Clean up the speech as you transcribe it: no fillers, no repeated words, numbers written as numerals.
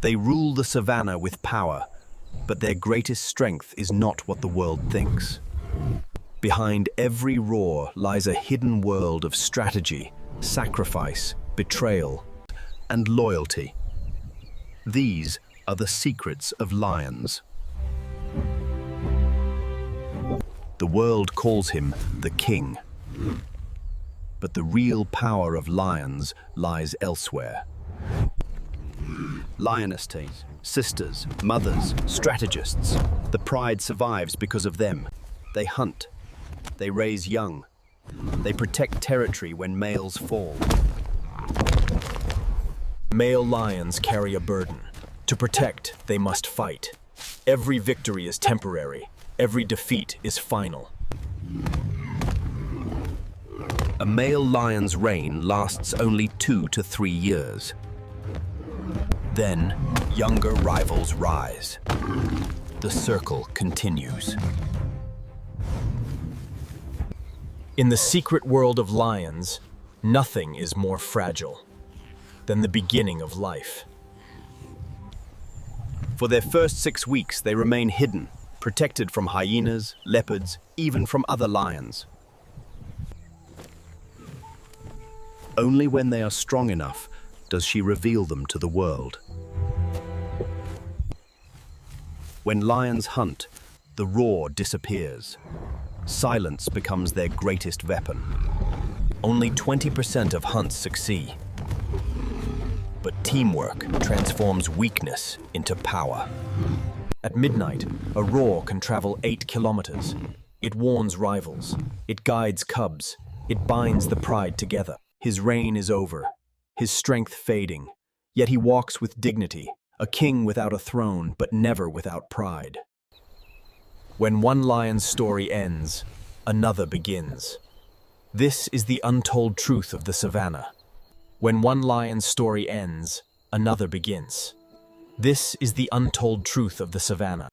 They rule the savannah with power, but their greatest strength is not what the world thinks. Behind every roar lies a hidden world of strategy, sacrifice, betrayal, and loyalty. These are the secrets of lions. The world calls him the king. But the real power of lions lies elsewhere. Lionesses, sisters, mothers, strategists. The pride survives because of them. They hunt. They raise young. They protect territory when males fall. Male lions carry a burden. To protect, they must fight. Every victory is temporary. Every defeat is final. A male lion's reign lasts only 2 to 3 years. Then, younger rivals rise. The circle continues. In the secret world of lions, nothing is more fragile than the beginning of life. For their first 6 weeks, they remain hidden, protected from hyenas, leopards, even from other lions. Only when they are strong enough does she reveal them to the world. When lions hunt, the roar disappears. Silence becomes their greatest weapon. Only 20% of hunts succeed. But teamwork transforms weakness into power. At midnight, a roar can travel 8 kilometers. It warns rivals. It guides cubs. It binds the pride together. His reign is over, his strength fading, yet he walks with dignity, a king without a throne, but never without pride. When one lion's story ends, another begins. This is the untold truth of the savannah. When one lion's story ends, another begins. This is the untold truth of the savannah.